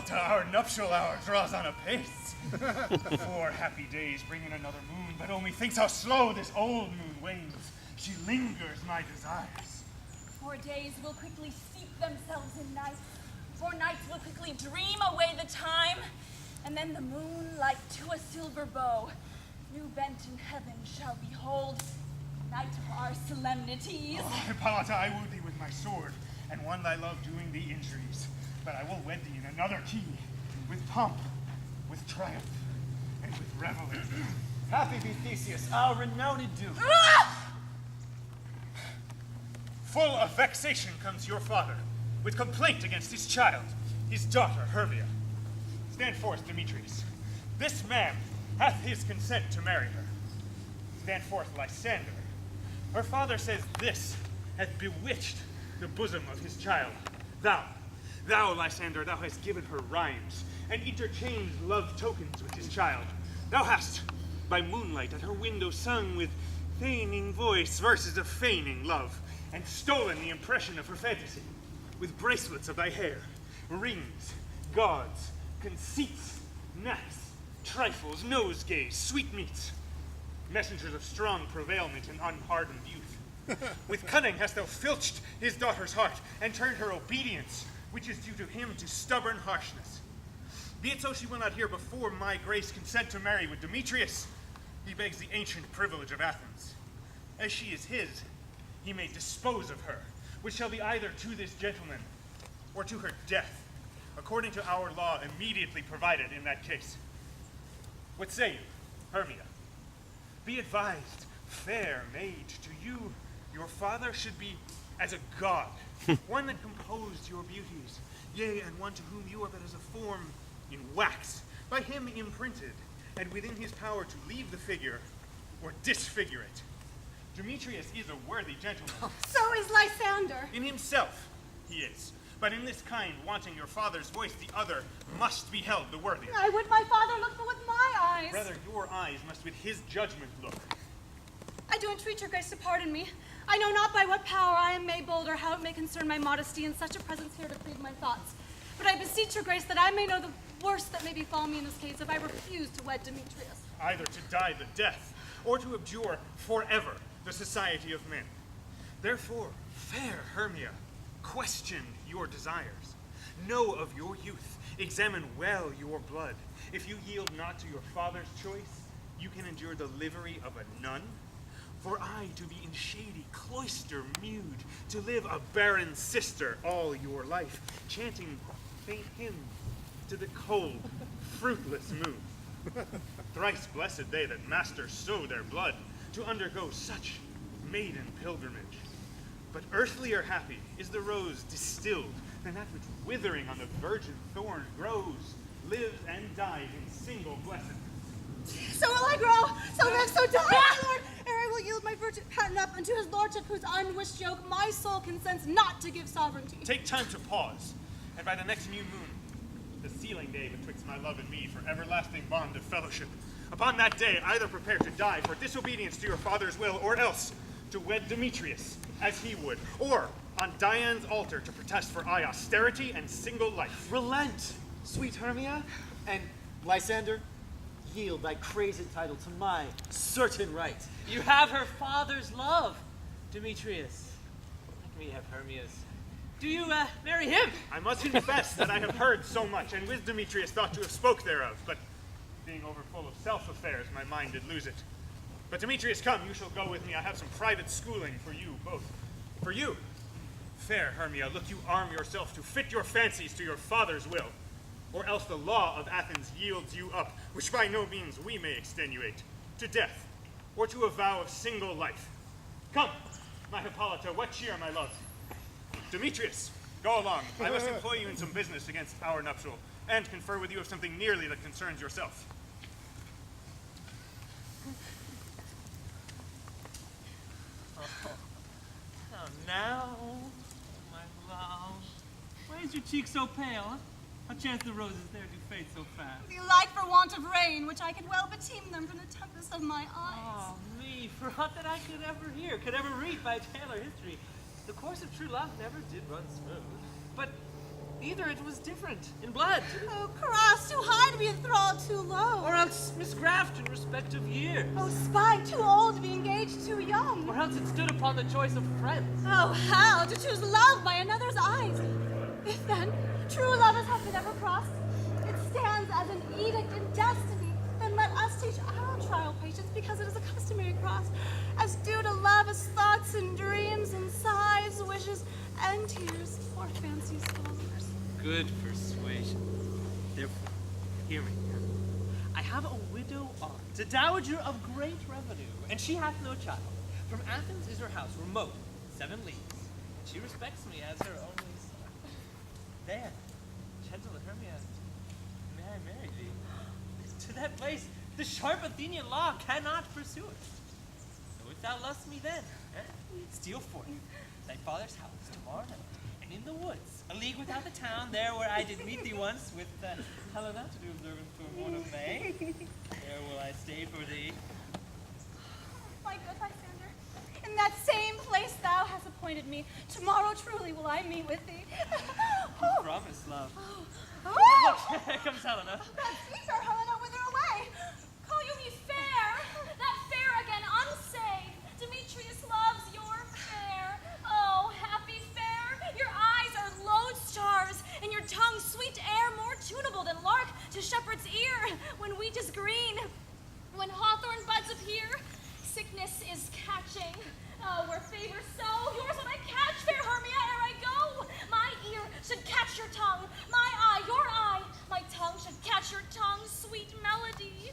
Hippolyta, our nuptial hour draws on apace. 4 happy days bring in another moon, but oh, methinks how slow this old moon wanes. She lingers my desires. 4 days will quickly steep themselves in night. 4 nights will quickly dream away the time. And then the moon, like to a silver bow, new bent in heaven, shall behold night of our solemnities. Oh, Hippolyta, I woo thee with my sword, and one thy love doing thee injuries. But I will wed thee in another key, with pomp, with triumph, and with revelry. Happy be Theseus, our renowned duke. Full of vexation comes your father, with complaint against his child, his daughter Hermia. Stand forth, Demetrius. This man hath his consent to marry her. Stand forth, Lysander. Her father says this hath bewitched the bosom of his child. Thou, Lysander, thou hast given her rhymes, and interchanged love tokens with his child. Thou hast, by moonlight at her window, sung with feigning voice verses of feigning love, and stolen the impression of her fantasy, with bracelets of thy hair, rings, gauds, conceits, knacks, trifles, nosegays, sweetmeats, messengers of strong prevailment and unhardened youth. With cunning hast thou filched his daughter's heart, and turned her obedience, which is due to him, to stubborn harshness. Be it so she will not hear before my grace consent to marry with Demetrius. He begs the ancient privilege of Athens. As she is his, he may dispose of her, which shall be either to this gentleman or to her death, according to our law immediately provided in that case. What say you, Hermia? Be advised, fair maid, to you, your father should be as a god, one that composed your beauties, yea, and one to whom you are but as a form in wax, by him imprinted, and within his power to leave the figure or disfigure it. Demetrius is a worthy gentleman. So is Lysander. In himself he is, but in this kind, wanting your father's voice, the other must be held the worthier. I would my father look but with my eyes. Rather, your eyes must with his judgment look. I do entreat your grace to pardon me. I know not by what power I am made bold, or how it may concern my modesty in such a presence here to plead my thoughts. But I beseech your grace that I may know the worst that may befall me in this case if I refuse to wed Demetrius. Either to die the death, or to abjure forever the society of men. Therefore, fair Hermia, question your desires. Know of your youth, examine well your blood. If you yield not to your father's choice, you can endure the livery of a nun. For I to be in shady cloister mewed, to live a barren sister all your life, chanting faint hymns to the cold, fruitless moon. Thrice blessed they that master so their blood, to undergo such maiden pilgrimage. But earthlier happy is the rose distilled than that which withering on the virgin thorn grows, lives and dies in single blessedness. So will I grow, so live, so die, my lord, ere I will yield my virgin patent up unto his lordship, whose unwished yoke my soul consents not to give sovereignty. Take time to pause, and by the next new moon, the sealing day betwixt my love and me for everlasting bond of fellowship. Upon that day, either prepare to die for disobedience to your father's will, or else to wed Demetrius as he would, or on Dian's altar to protest for I austerity and single life. Relent, sweet Hermia, and Lysander, yield thy crazed title to my certain right. You have her father's love, Demetrius. Let me have Hermia's. Do you marry him? I must confess that I have heard so much, and with Demetrius thought to have spoke thereof, but being overfull of self-affairs, my mind did lose it. But Demetrius, come, you shall go with me. I have some private schooling for you both. For you, fair Hermia, look you arm yourself to fit your fancies to your father's will, or else the law of Athens yields you up, which by no means we may extenuate, to death, or to a vow of single life. Come, my Hippolyta, what cheer, my love? Demetrius, go along. I must employ you in some business against our nuptial, and confer with you of something nearly that concerns yourself. Oh, now, my love. Why is your cheek so pale, huh? How chance the roses there do fade so fast? Belike for want of rain, which I could well beteem them from the tempest of my eyes. Oh, me, for aught that I could ever hear, could ever read by tale or history, the course of true love never did run smooth. But Either it was different, in blood, Oh, cross, too high to be enthralled, too low. or else misgraft in respect of years, Oh, spy, too old to be engaged, too young. or else it stood upon the choice of friends. Oh, how to choose love by another's eyes. If then true love has been ever crossed, it stands as an edict in destiny. Then let us teach our trial patience, because it is a customary cross, as due to love as thoughts and dreams and sighs, wishes and tears, or fancies followers. Good persuasion. Therefore, hear me. I have a widow aunt, a dowager of great revenue, and she hath no child. From Athens is her house, remote, 7 leagues. She respects me as her only son. There, gentle Hermia, may I marry thee? To that place, the sharp Athenian law cannot pursue it. So if thou lust me then, steal forth thy father's house tomorrow night, and in the woods, a league without the town, there where I did meet thee once with Helena to do observance to a morn of May, there will I stay for thee. My good Lysander, in that same place thou hast appointed me, tomorrow truly will I meet with thee. Oh, Promise, love. oh. Here comes Helena. That speaker, Helena, whither away? Call you me fair? That fair again unsay. Demetrius loves your fair. Oh, happy fair. Your eyes are lodestars, and your tongue sweet air, more tunable than lark to shepherd's ear. When wheat is green, when hawthorn buds appear, sickness is catching. Oh, where favor so, yours would I catch, fair Hermia, ere I go. My ear should catch your tongue, my eye, your eye. My tongue should catch your tongue, sweet melody.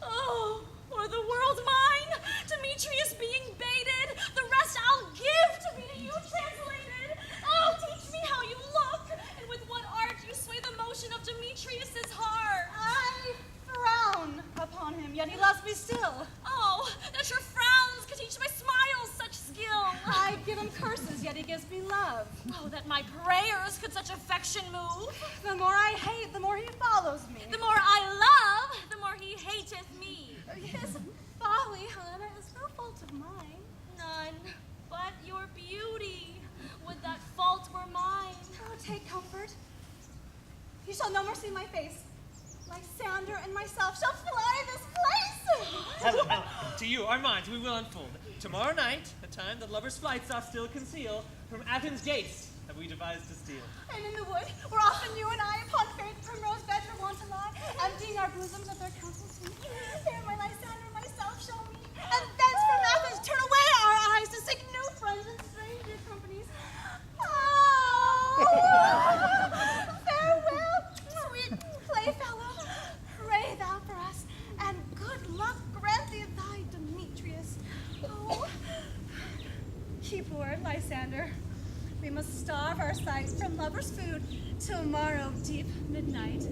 Oh, or the world mine, Demetrius being baited, the rest I'll give to be to you translated. Oh, teach me how you look, and with what art you sway the motion of Demetrius's heart. I frown upon him, yet he loves me still. Oh, that your frowns could teach my smiles such skill. I give him curses, yet he gives me love. Oh, that my prayers could such affection move. The more I hate, the more he follows me. The more I love, the more he hateth me. His folly, Helena, is no fault of mine. None but your beauty. Would that fault were mine. Oh, take comfort. You shall no more see my face. Lysander and myself shall fly this place. Helen, to you, our minds we will unfold. Tomorrow night, a time that lovers' flights oft still conceal, from Athens' gates have we devised to steal. And in the wood, where often you and I upon faint primrose beds are wont to lie, emptying our bosoms of their counsel sweet, there my Lysander and myself shall meet, and thence from Athens turn away our eyes to seek new friends and stranger companies. Oh, farewell, sweet playfellow. Pray thou for us, and good luck grant thee thy Demetrius. Oh, keep word, Lysander. We must starve our sight from lovers' food tomorrow deep midnight.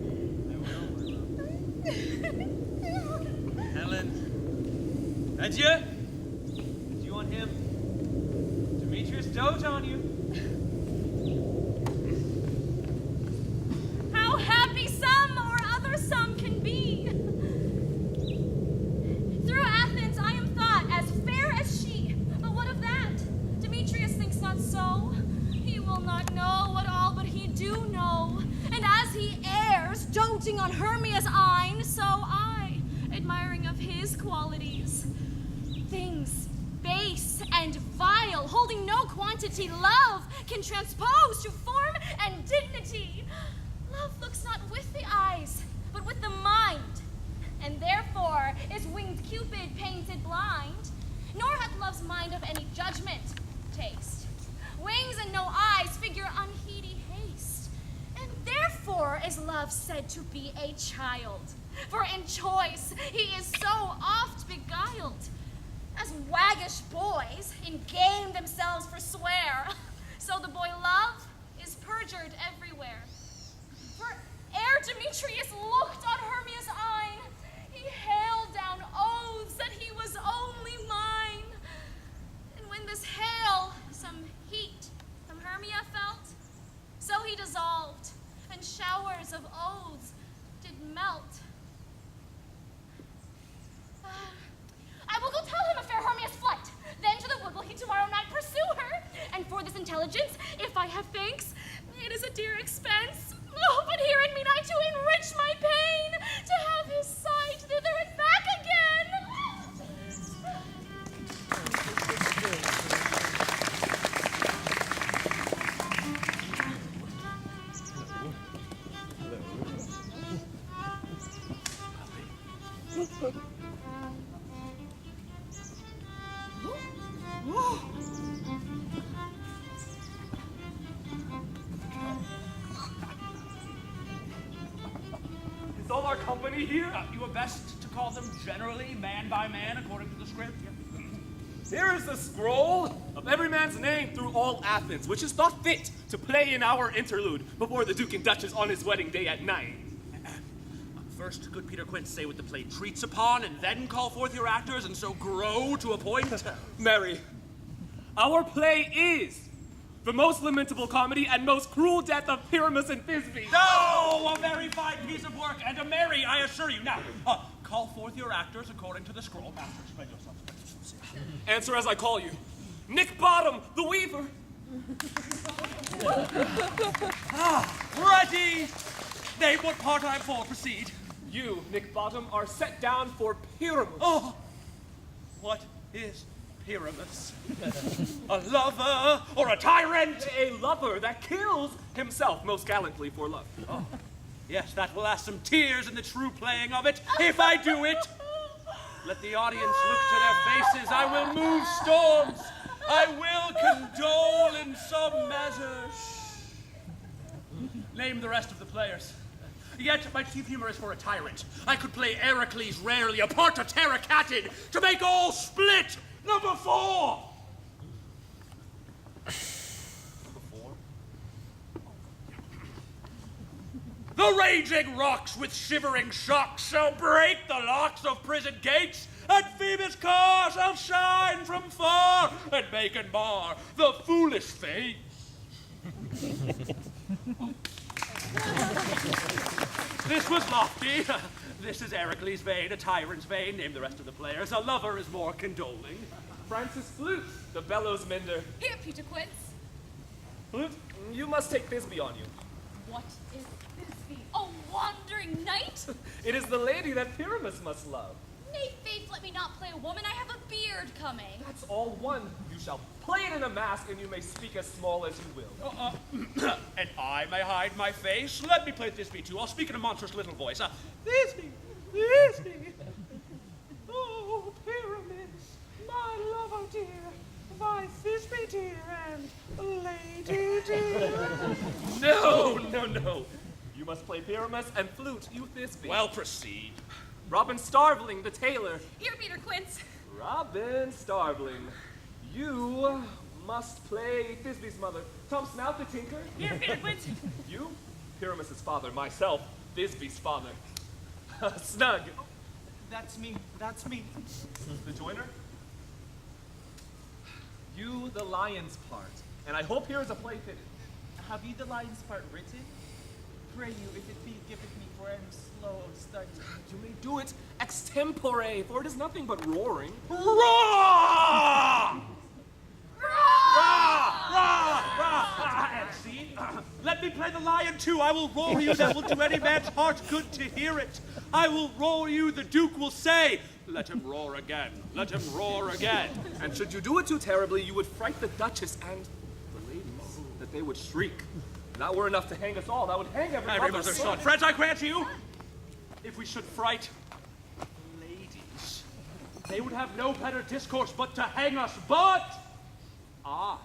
Helen, adieu. Adieu on him. Demetrius dote on you. How happy some or other some can be. Through Athens I am thought as fair as she. But what of that? Demetrius thinks not so. He will not know what all but he do know. And as he errs, doting on Hermia's eyne, so I, admiring of his qualities. Things base and vile, holding no quantity, love can transpose to form and dignity. Love looks not with the eyes, but with the mind, and therefore is winged Cupid painted blind, nor hath love's mind of any judgment taste. Wings and no eyes figure unheedy haste, and therefore is love said to be a child, for in choice he is so oft beguiled, as waggish boys in game themselves forswear, so the boy love is perjured everywhere. For ere Demetrius looked on Hermia's eyne, he hailed down oaths that he was only mine. And when this hail some heat from Hermia felt, so he dissolved, and showers of oaths did melt. I will go tell him of fair Hermia's flight. Then to the wood will he tomorrow night pursue her. And for this intelligence, if I have thanks, it is a dear expense. Is all our company here? You are best to call them generally, man by man, according to the script. Here is the scroll of every man's name through all Athens, which is thought fit to play in our interlude before the Duke and Duchess on his wedding day at night. First, good Peter Quince, say what the play treats upon, and then call forth your actors, and so grow to a point. Mary, our play is the most lamentable comedy and most cruel death of Pyramus and Thisbe. Oh, a very fine piece of work, and a merry, I assure you. Now, call forth your actors according to the scroll. Master, spread yourself. Answer as I call you. Nick Bottom, the Weaver. Ready! Name what part I'm for. Proceed. You, Nick Bottom, are set down for Pyramus. Oh, what is Pyramus? A lover or a tyrant? A lover that kills himself most gallantly for love. Oh, yes, that will ask some tears in the true playing of it, if I do it. Let the audience look to their faces. I will move storms. I will condole in some measure. Name the rest of the players. Yet my chief humor is for a tyrant. I could play Heracles rarely, a part of terracatted, to make all split. Number 4. The raging rocks with shivering shocks shall break the locks of prison gates, and Phoebus' car shall shine from far and make and mar the foolish fates. This was lofty. This is Heracles' vein, a tyrant's vein. Name the rest of the players. A lover is more condoling. Francis Flute, the bellows mender. Here, Peter Quince. Flute, you must take Thisbe on you. What is Thisbe? A wandering knight? It is the lady that Pyramus must love. Nay, faith, let me not play a woman. I have a beard coming. That's all one. You shall play it in a mask, and you may speak as small as you will. And I may hide my face. Let me play Thisbe too. I'll speak in a monstrous little voice. Thisbe, Thisbe. Oh, Pyramus, my lover dear, my Thisbe dear, and lady dear. No. You must play Pyramus and Flute, you Thisbe. Well, proceed. Robin Starveling, the tailor. Here, Peter Quince. Robin Starveling, you must play Thisbe's mother. Tom Snout, the tinker. Here, Peter Quince. You, Pyramus' father. Myself, Thisbe's father. Snug. That's me. The joiner. You, the lion's part. And I hope here is a play fitted. Have you the lion's part written? Pray you, if it be given me, for I am slow of start. You may do it extempore, for it is nothing but roaring. Rah! And see? Let me play the lion too. I will roar you that will do any man's heart good to hear it. I will roar you, the Duke will say, let him roar again. Let him roar again. And should you do it too terribly, you would fright the Duchess and the ladies, that they would shriek. If that were enough to hang us all, that would hang every mother's son. Friends, I grant you, if we should fright ladies, they would have no better discourse but to hang us. But I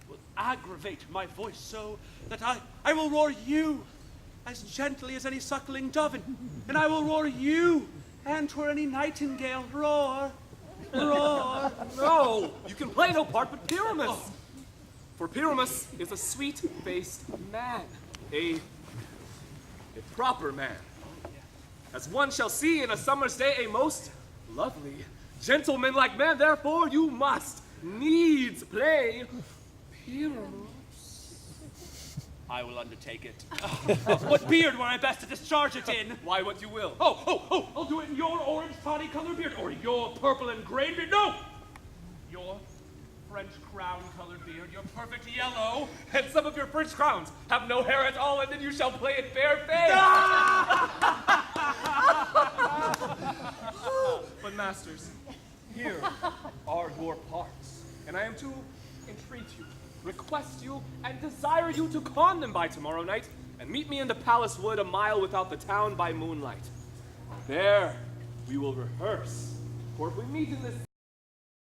will aggravate my voice so that I will roar you as gently as any suckling dove, and I will roar you, and 'twere any nightingale. Roar, roar. No, you can play no part but Pyramus. For Pyramus is a sweet-faced man, a proper man. As one shall see in a summer's day, a most lovely, gentlemanlike man. Therefore, you must needs play Pyramus. I will undertake it. What beard were I best to discharge it in? Why, what you will. I'll do it in your orange tawny-colored beard, or your purple and gray beard. No! Your French crown-colored beard, your perfect yellow. And some of your French crowns have no hair at all, and then you shall play it bare-faced. But masters, here are your parts, and I am to entreat you, request you, and desire you to con them by tomorrow night, and meet me in the palace wood a mile without the town by moonlight. There we will rehearse, for if we meet in this